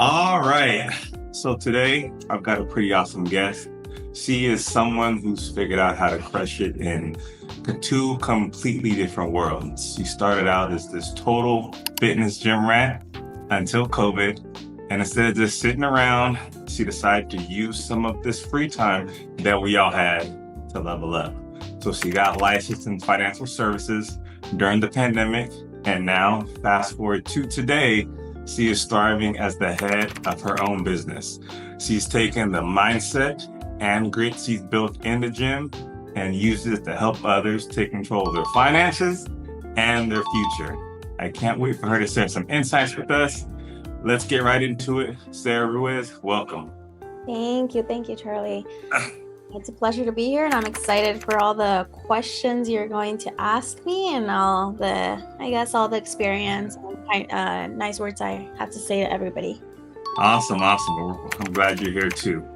All right. So today I've got a pretty awesome guest. She is someone who's figured out how to crush it in two completely different worlds. She started out as this total fitness gym rat until COVID. And instead of just sitting around, she decided to use some of this free time that we all had to level up. So she got licensed in financial services during the pandemic. And now, fast forward to today, she is thriving as the head of her own business. She's taken the mindset and grit she's built in the gym and uses it to help others take control of their finances and their future. I can't wait for her to share some insights with us. Let's get right into it. Sarah Ruiz, welcome. Thank you, Charlie. It's a pleasure to be here, and I'm excited for all the questions you're going to ask me and all the experience and nice words I have to say to everybody. Awesome. I'm glad you're here too.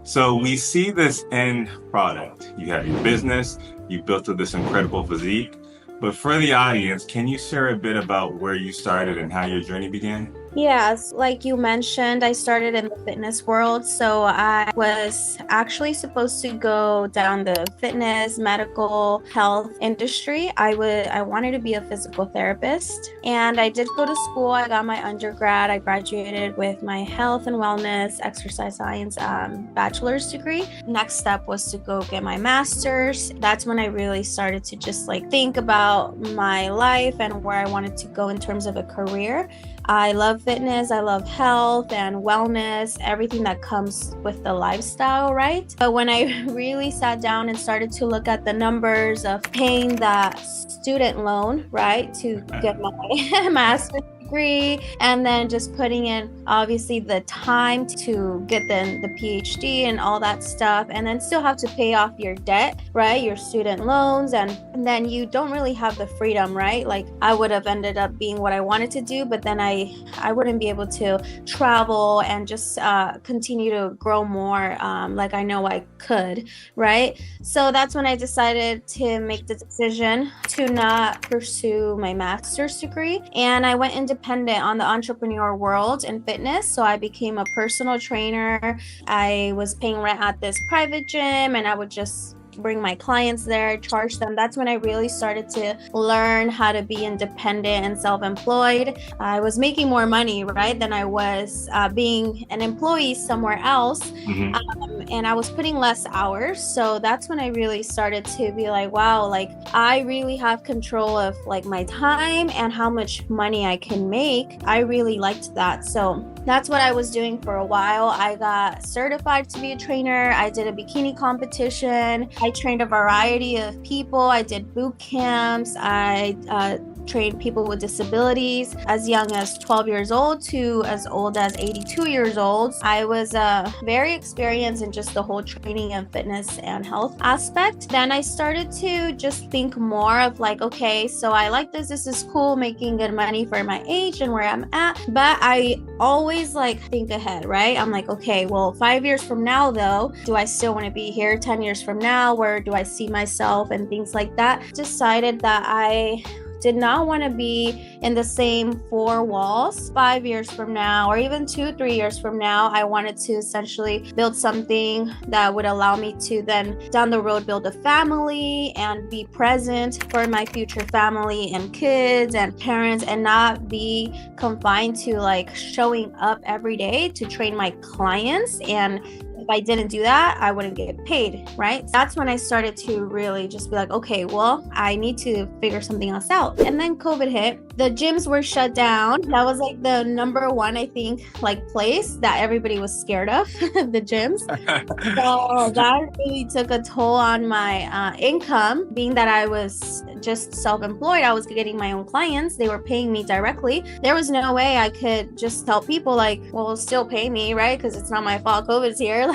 So we see this end product. You have your business, you built up this incredible physique, but for the audience, can you share a bit about where you started and how your journey began? Yes, like you mentioned, I started in the fitness world. So I was actually supposed to go down the fitness, medical, health industry. I wanted to be a physical therapist, and I did go to school. I got my undergrad. I graduated with my health and wellness, exercise science bachelor's degree. Next step was to go get my master's. That's when I really started to just think about my life and where I wanted to go in terms of a career. I love fitness, I love health and wellness, everything that comes with the lifestyle, right? But when I really sat down and started to look at the numbers of paying that student loan, right, to get my master's degree, and then just putting in obviously the time to get the PhD and all that stuff, and then still have to pay off your debt, right, your student loans, and then you don't really have the freedom, right? Like I would have ended up being what I wanted to do, but then I wouldn't be able to travel and just continue to grow more like I know I could, right? So that's when I decided to make the decision to not pursue my master's degree, and I went independent on the entrepreneur world in fitness. So I became a personal trainer. I was paying rent at this private gym, and I would just bring my clients there, charge them. That's when I really started to learn how to be independent and self-employed. I was making more money, right, than I was being an employee somewhere else. And I was putting less hours. So that's when I really started to be like, wow, like I really have control of my time and how much money I can make. I really liked that. So that's what I was doing for a while. I got certified to be a trainer. I did a bikini competition. I trained a variety of people. I did boot camps. I trained people with disabilities as young as 12 years old to as old as 82 years old. I was very experienced in just the whole training and fitness and health aspect. Then I started to just think more of okay, so I like this. This is cool, making good money for my age and where I'm at. But I always think ahead, right? I'm okay, well, 5 years from now though, do I still want to be here? 10 years from now, where do I see myself and things like that? Decided that I did not want to be in the same four walls 5 years from now, or even 2-3 years from now. I wanted to essentially build something that would allow me to then down the road build a family and be present for my future family and kids and parents, and not be confined to showing up every day to train my clients. And if I didn't do that, I wouldn't get paid, right? That's when I started to really just be okay, well, I need to figure something else out. And then COVID hit. The gyms were shut down. That was the number one, I think, place that everybody was scared of, the gyms. So that really took a toll on my income, being that I was just self-employed. I was getting my own clients. They were paying me directly. There was no way I could just tell people well, still pay me, right? Because it's not my fault. COVID's here.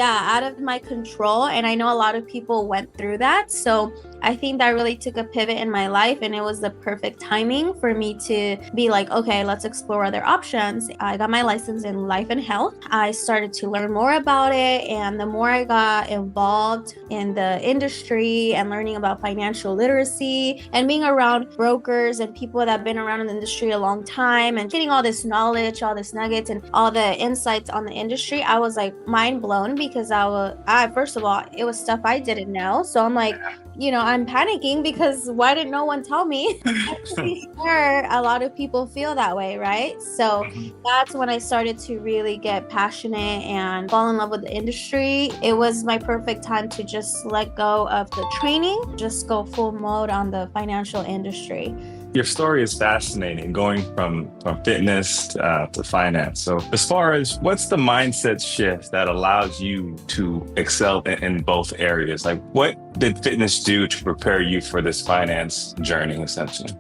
Out of my control. And I know a lot of people went through that. So I think that really took a pivot in my life, and it was the perfect timing for me to be like, okay, let's explore other options. I got my license in life and health. I started to learn more about it, and the more I got involved in the industry and learning about financial literacy and being around brokers and people that have been around in the industry a long time and getting all this knowledge, all this nuggets and all the insights on the industry, I was like mind blown, because I first of all, it was stuff I didn't know. So I'm like, I'm panicking because why didn't no one tell me? I'm pretty sure a lot of people feel that way, right? So that's when I started to really get passionate and fall in love with the industry. It was my perfect time to just let go of the training, just go full mode on the financial industry. Your story is fascinating, going from fitness to finance. So as far as what's the mindset shift that allows you to excel in both areas? Like, what did fitness do to prepare you for this finance journey, essentially?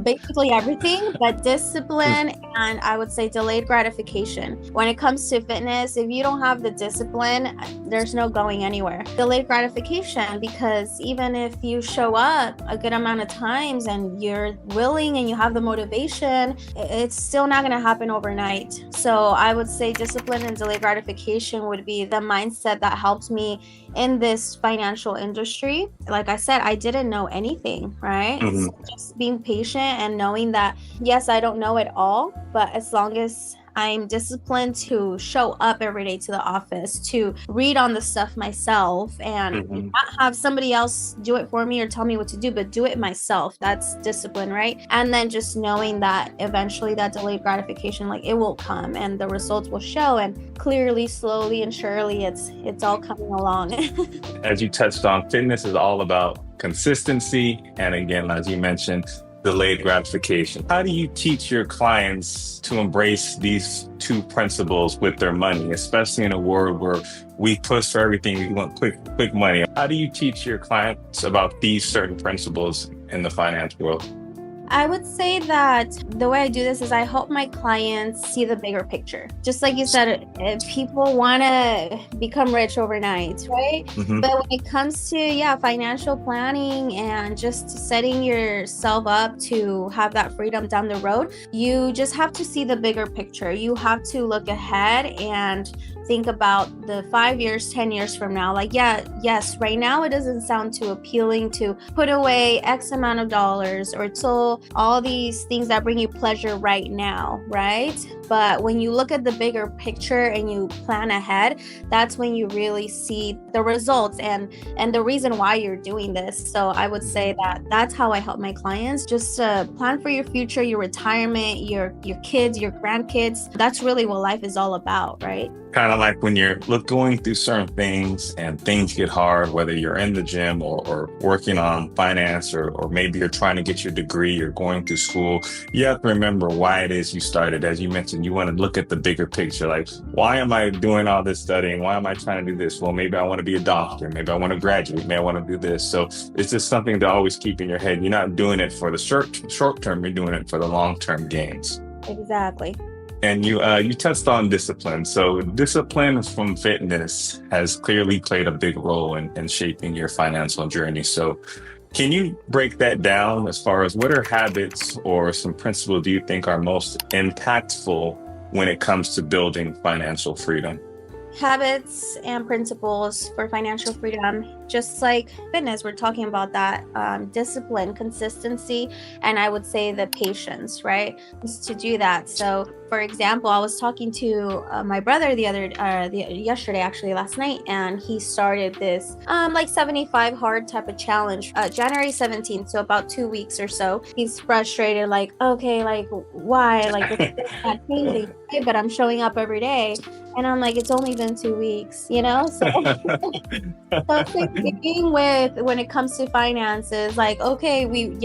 Basically everything, but discipline and I would say delayed gratification. When it comes to fitness, if you don't have the discipline, there's no going anywhere. Delayed gratification, because even if you show up a good amount of times and you're willing and you have the motivation, it's still not going to happen overnight. So I would say discipline and delayed gratification would be the mindset that helps me in this financial industry. Like I said, I didn't know anything, right? So just being patient and knowing that, yes, I don't know it all, but as long as I'm disciplined to show up every day to the office, to read on the stuff myself and not have somebody else do it for me or tell me what to do, but do it myself. That's discipline, right? And then just knowing that eventually that delayed gratification, like it will come and the results will show, and clearly, slowly and surely it's all coming along. As you touched on, fitness is all about consistency. And again, as you mentioned, delayed gratification. How do you teach your clients to embrace these two principles with their money, especially in a world where we push for everything, we want quick money? How do you teach your clients about these certain principles in the finance world? I would say that the way I do this is I help my clients see the bigger picture. Just like you said, people want to become rich overnight, right? But when it comes to, financial planning and just setting yourself up to have that freedom down the road, you just have to see the bigger picture. You have to look ahead and think about the 5 years, 10 years from now. Like, yes, right now it doesn't sound too appealing to put away X amount of dollars or so all these things that bring you pleasure right now, right? But when you look at the bigger picture and you plan ahead, that's when you really see the results and the reason why you're doing this. So I would say that that's how I help my clients, just plan for your future, your retirement, your kids, your grandkids. That's really what life is all about, right? Kind of like when you're going through certain things and things get hard, whether you're in the gym or working on finance or maybe you're trying to get your degree, you're going through school, you have to remember why it is you started. As you mentioned, you want to look at the bigger picture. Like, why am I doing all this studying? Why am I trying to do this? Well, maybe I want to be a doctor. Maybe I want to graduate. Maybe I want to do this. So it's just something to always keep in your head. You're not doing it for the short term. You're doing it for the long-term gains. Exactly. And you touched on discipline. So discipline from fitness has clearly played a big role in shaping your financial journey. So can you break that down as far as what are habits or some principles do you think are most impactful when it comes to building financial freedom? Habits and principles for financial freedom, just like fitness, we're talking about that discipline, consistency, and I would say the patience, right? Just to do that. So for example, I was talking to my brother yesterday, actually last night, and he started this like 75 hard type of challenge, January 17th. So about 2 weeks or so. He's frustrated, like, okay, like why? Like it's not changing, right? But I'm showing up every day. And I'm like, it's only been 2 weeks, So, so same thing with when it comes to finances, like, okay, we've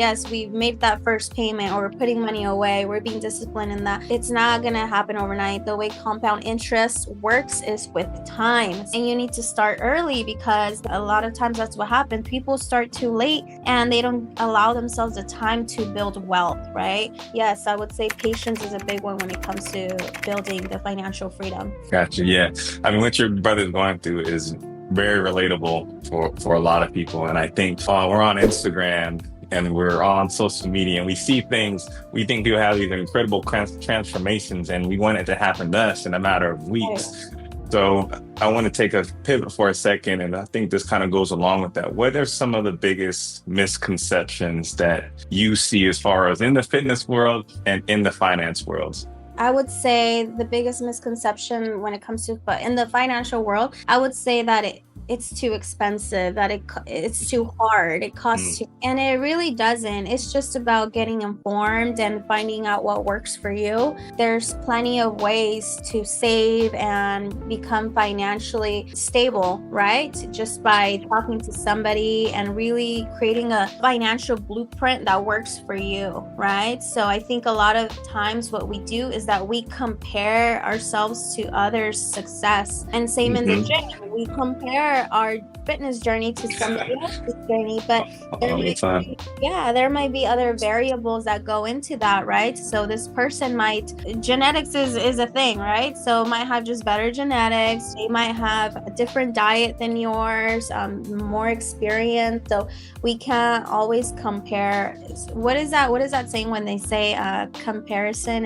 made that first payment or we're putting money away. We're being disciplined in that. It's not going to happen overnight. The way compound interest works is with time. And you need to start early because a lot of times that's what happens. People start too late and they don't allow themselves the time to build wealth, right? Yes, I would say patience is a big one when it comes to building the financial freedom. Gotcha. Yeah. I mean, what your brother's going through is very relatable for a lot of people. And I think we're on Instagram and we're on social media and we see things, we think people have these incredible transformations and we want it to happen to us in a matter of Right. weeks. So I want to take a pivot for a second, and I think this kind of goes along with that. What are some of the biggest misconceptions that you see as far as in the fitness world and in the finance world? I would say the biggest misconception when it comes to, but in the financial world, I would say that it's too expensive, that it's too hard, it costs too, and it really doesn't. It's just about getting informed and finding out what works for you. There's plenty of ways to save and become financially stable, right? Just by talking to somebody and really creating a financial blueprint that works for you, right? So I think a lot of times what we do is that we compare ourselves to others' success, and same in the gym, we compare our fitness journey to somebody else's journey, but there might be other variables that go into that, right? So this person genetics is a thing, right? So might have just better genetics, they might have a different diet than yours, more experience. So we can't always compare. What is that saying when they say comparison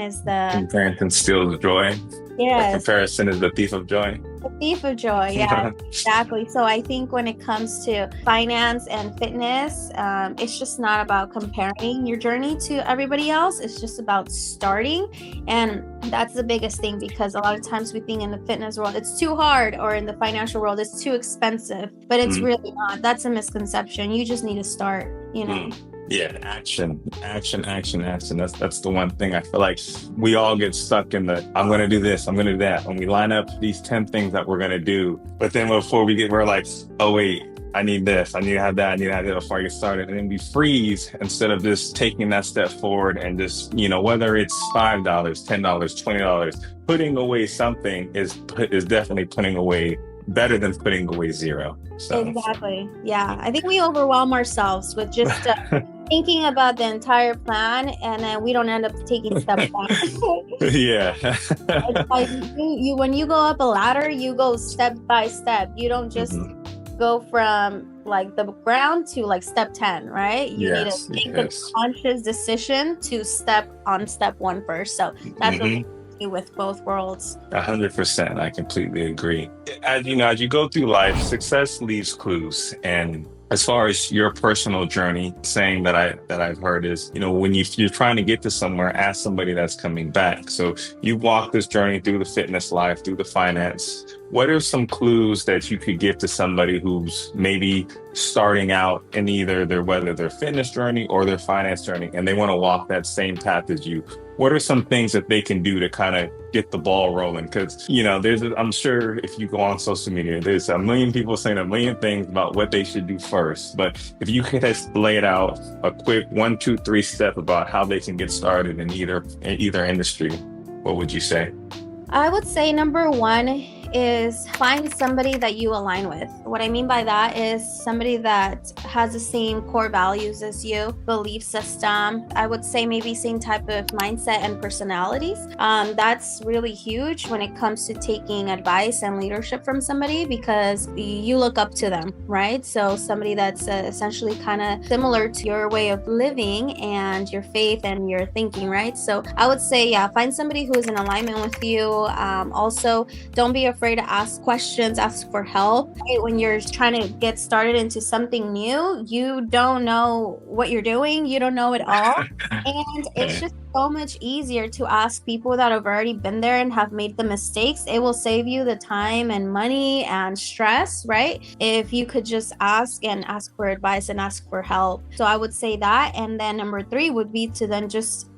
steals joy? Yes. Comparison is the thief of joy. The thief of joy, yeah, exactly. So I think when it comes to finance and fitness, it's just not about comparing your journey to everybody else. It's just about starting. And that's the biggest thing, because a lot of times we think in the fitness world, it's too hard, or in the financial world, it's too expensive, but it's really not. That's a misconception. You just need to start, Yeah, action. That's the one thing I feel like we all get stuck in I'm going to do this, I'm going to do that. When we line up these 10 things that we're going to do, but then before we're like, oh wait, I need this, I need to have that, I need to have that before I get started. And then we freeze instead of just taking that step forward and just, whether it's $5, $10, $20, putting away something is definitely putting away better than putting away zero. So. Exactly. Yeah. I think we overwhelm ourselves with just thinking about the entire plan, and then we don't end up taking steps back. Yeah. It's like when you go up a ladder, you go step by step. You don't just go from like the ground to like step 10, right? You need to make a conscious decision to step on step 1 first. So that's what with both worlds. 100%. I completely agree. As you go through life, success leaves clues. And as far as your personal journey, saying that I've heard is, when you're trying to get to somewhere, ask somebody that's coming back. So you walk this journey through the fitness life, through the finance. What are some clues that you could give to somebody who's maybe starting out in whether their fitness journey or their finance journey, and they want to walk that same path as you? What are some things that they can do to kind of get the ball rolling? Because, I'm sure if you go on social media, there's a million people saying a million things about what they should do first. But if you could just lay it out a quick 1, 2, 3 step about how they can get started in either industry, what would you say? I would say number 1 is find somebody that you align with. What I mean by that is somebody that has the same core values as you, belief system. I would say maybe same type of mindset and personalities. That's really huge when it comes to taking advice and leadership from somebody, because you look up to them, right? So somebody that's essentially kind of similar to your way of living and your faith and your thinking, right? So I would say, find somebody who is in alignment with you. Also, don't be afraid to ask questions, ask for help. Right? When you're trying to get started into something new, you don't know what you're doing, you don't know it all. And it's just so much easier to ask people that have already been there and have made the mistakes. It will save you the time and money and stress, right? If you could just ask for advice and ask for help. So I would say that. And then number 3 would be to then just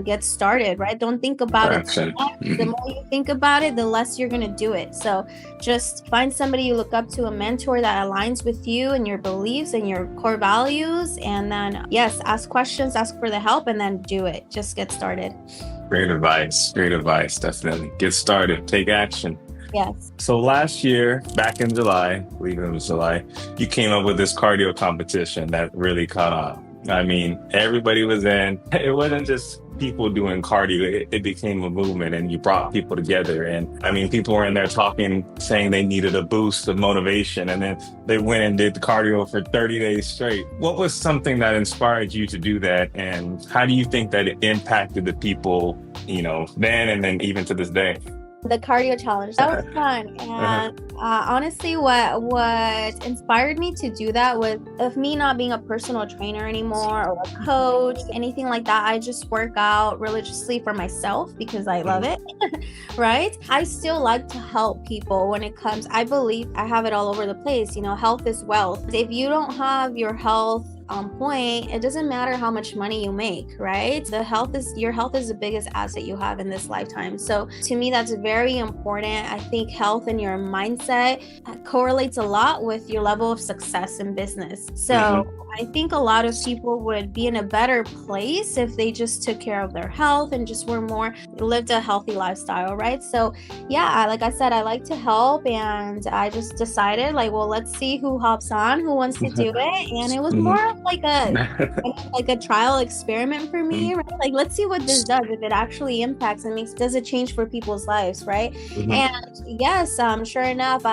get started, right? Don't think about it. The more you think about it, the less you're going to do it. So just find somebody you look up to, a mentor that aligns with you and your beliefs and your core values. And then, ask questions, ask for the help, and then do it. Just get started. Great advice. Definitely. Get started. Take action. Yes. So last year, back in July, I believe it was July, you came up with this cardio competition that really caught on. I mean, everybody was in. It wasn't just people doing cardio, it became a movement and you brought people together. And I mean, people were in there talking, saying they needed a boost of motivation. And then they went and did the cardio for 30 days straight. What was something that inspired you to do that? And how do you think that it impacted the people, then and then even to this day? The cardio challenge, that was fun. And honestly, what inspired me to do that was of me not being a personal trainer anymore or a coach, anything like that. I just work out religiously for myself because I love it. Right? I still like to help people when it comes. I believe I have it all over the place. Health is wealth. If you don't have your health on point, it doesn't matter how much money you make, right? Your health is the biggest asset you have in this lifetime. So to me, that's very important. I think health and your mindset correlates a lot with your level of success in business. So I think a lot of people would be in a better place if they just took care of their health and just lived a healthy lifestyle, right? So yeah, like I said, I like to help, and I just decided let's see who hops on, who wants to do it. And it was more like a trial experiment for me, right? Like, let's see what this does, if it actually impacts and does it change for people's lives, right? And yes, sure enough,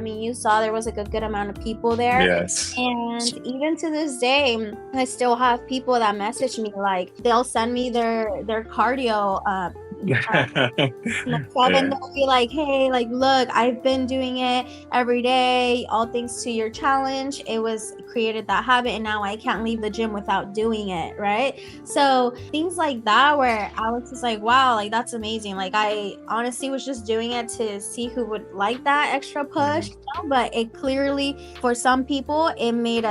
you saw there was a good amount of people there. Yes. And even to this day, I still have people that message me, they'll send me their cardio and they'll be like, hey, look, I've been doing it every day, all thanks to your challenge. It was created that habit, and now I can't leave the gym without doing it, right? So things like that, where I was just like, wow, that's amazing. I honestly was just doing it to see who would like that extra push, but it clearly, for some people, it made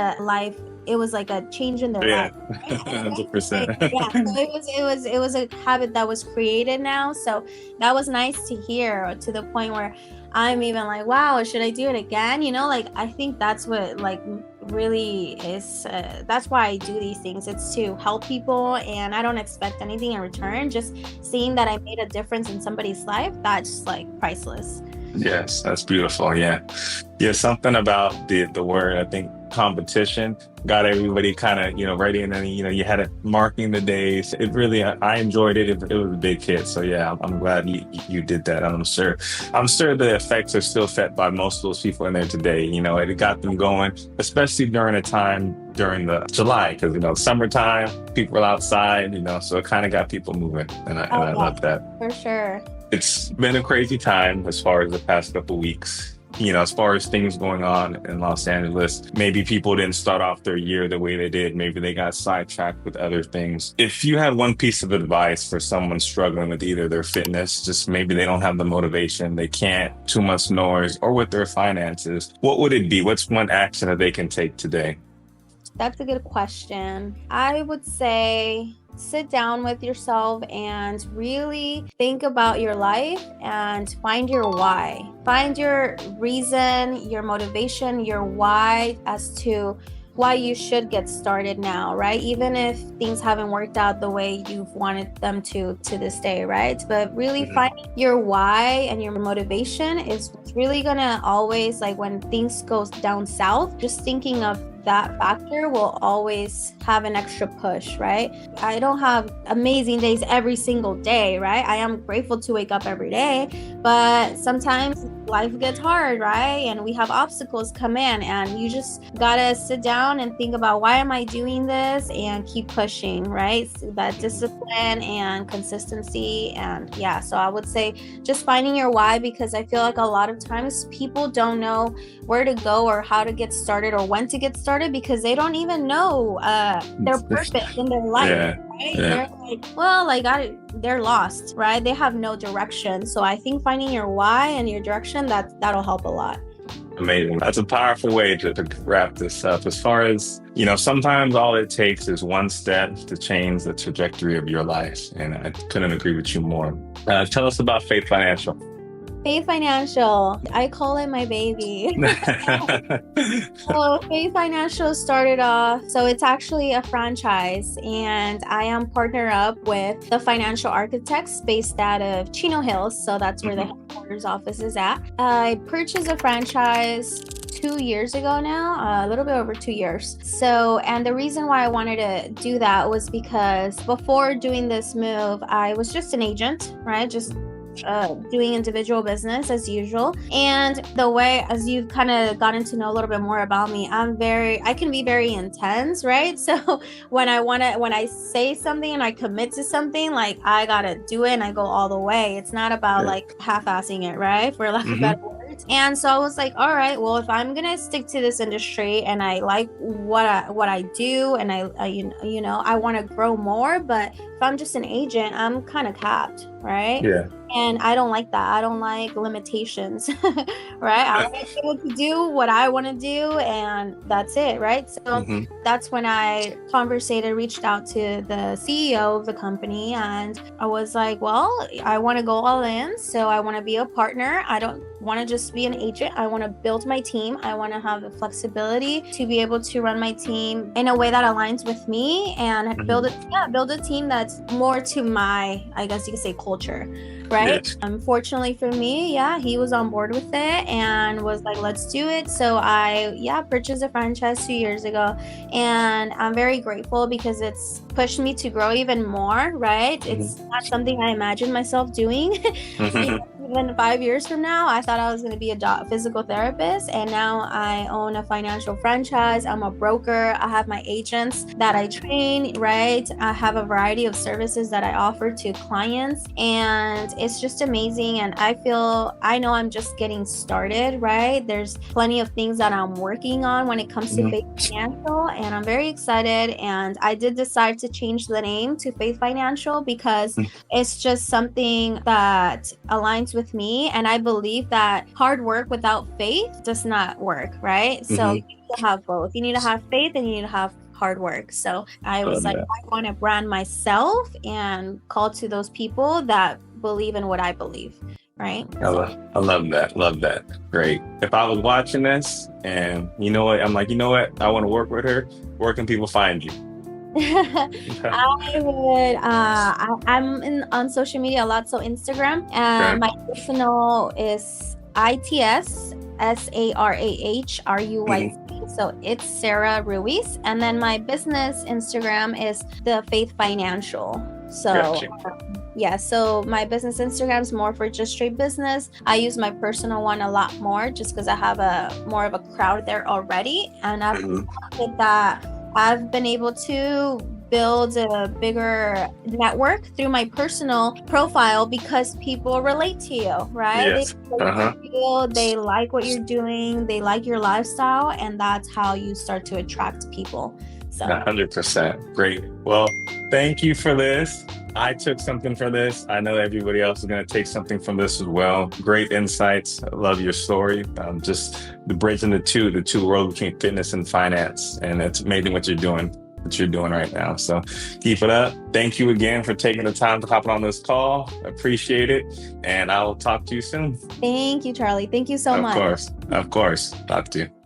it was like a change in their life. 100%. Yeah, so it was a habit that was created now. So that was nice to hear, to the point where I'm even like, wow, should I do it again? I think that's what really is, that's why I do these things. It's to help people, and I don't expect anything in return. Just seeing that I made a difference in somebody's life, that's priceless. Yes, that's beautiful. Yeah. Something about the word, I think, competition got everybody kind of, ready. And then, you had it marking the days. It really, I enjoyed it. It was a big hit. So yeah, I'm glad you did that. I'm sure the effects are still felt by most of those people in there today. It got them going, especially during the July, because, summertime, people are outside, so it kind of got people moving. And I love that. For sure. It's been a crazy time as far as the past couple of weeks. As far as things going on in Los Angeles, maybe people didn't start off their year the way they did. Maybe they got sidetracked with other things. If you had one piece of advice for someone struggling with either their fitness, just maybe they don't have the motivation, they can't, too much noise, or with their finances, what would it be? What's one action that they can take today? That's a good question. I would say sit down with yourself and really think about your life and find your why. Find your reason, your motivation, your why as to why you should get started now, right? Even if things haven't worked out the way you've wanted them to this day, right? But really finding your why and your motivation is really gonna always, when things go down south, just thinking of that factor will always have an extra push, right? I don't have amazing days every single day, right? I am grateful to wake up every day, but sometimes life gets hard, right? And we have obstacles come in, and you just gotta sit down and think about, why am I doing this, and keep pushing, right? So that discipline and consistency. And yeah, so I would say just finding your why, because I feel like a lot of times people don't know where to go or how to get started or when to get started, because they don't even know their purpose in their life. Right? They're they're lost, right? They have no direction. So I think finding your why and your direction, that'll help a lot. Amazing. That's a powerful way to wrap this up. As far as, sometimes all it takes is one step to change the trajectory of your life. And I couldn't agree with you more. Tell us about Faith Financial. Faith Financial, I call it my baby. So Faith Financial started off, so it's actually a franchise, and I am partnered up with the financial architects based out of Chino Hills. So that's where the headquarters office is at. I purchased a franchise 2 years ago now, a little bit over 2 years. So, and the reason why I wanted to do that was because before doing this move, I was just an agent, right? Just doing individual business as usual. And the way, as you've kind of gotten to know a little bit more about me, I can be very intense, right? So when I say something and I commit to something, like I gotta do it and I go all the way. It's not about like half-assing it, right? For lack of better words. And so I was like, all right, well, if I'm gonna stick to this industry and I like what I do, and I want to grow more, but if I'm just an agent, I'm kind of capped, right? Yeah. And I don't like that. I don't like limitations, right? I want to be able to do what I want to do, and that's it, right? So that's when I reached out to the CEO of the company, and I was like, well, I want to go all in. So I want to be a partner. I don't want to just be an agent. I want to build my team. I want to have the flexibility to be able to run my team in a way that aligns with me, and build a team that's more to my, I guess you could say, culture. Right. Yes. Unfortunately for me, he was on board with it and was like, let's do it. So I purchased a franchise 2 years ago, and I'm very grateful because it's pushed me to grow even more. Right. It's not something I imagined myself doing. Even 5 years from now, I thought I was going to be a physical therapist, and now I own a financial franchise. I'm a broker. I have my agents that I train, right? I have a variety of services that I offer to clients, and it's just amazing. And I know I'm just getting started, right? There's plenty of things that I'm working on when it comes to Faith Financial, and I'm very excited. And I did decide to change the name to Faith Financial because it's just something that aligns with me, and I believe that hard work without faith does not work, right? So you need to have both. You need to have faith and you need to have hard work. So I was like, I want to brand myself and call to those people that believe in what I believe, right? I love that. Love that. Great. If I was watching this and I'm like, I want to work with her, where can people find you? I would I'm on social media a lot, so Instagram, and my personal is ITS SARAH so it's Sarah Ruiz, and then my business Instagram is the Faith Financial. So so my business Instagram is more for just straight business. I use my personal one a lot more just because I have more of a crowd there already, and I've found that I've been able to build a bigger network through my personal profile because people relate to you, right? Yes. They like what you're doing, they like your lifestyle, and that's how you start to attract people. So 100%. Great. Well, thank you for this. I took something from this. I know everybody else is going to take something from this as well. Great insights. I love your story. Just the bridging the two worlds between fitness and finance. And it's amazing what you're doing right now. So keep it up. Thank you again for taking the time to hop on this call. Appreciate it. And I will talk to you soon. Thank you, Charlie. Thank you so much. Of course. Talk to you.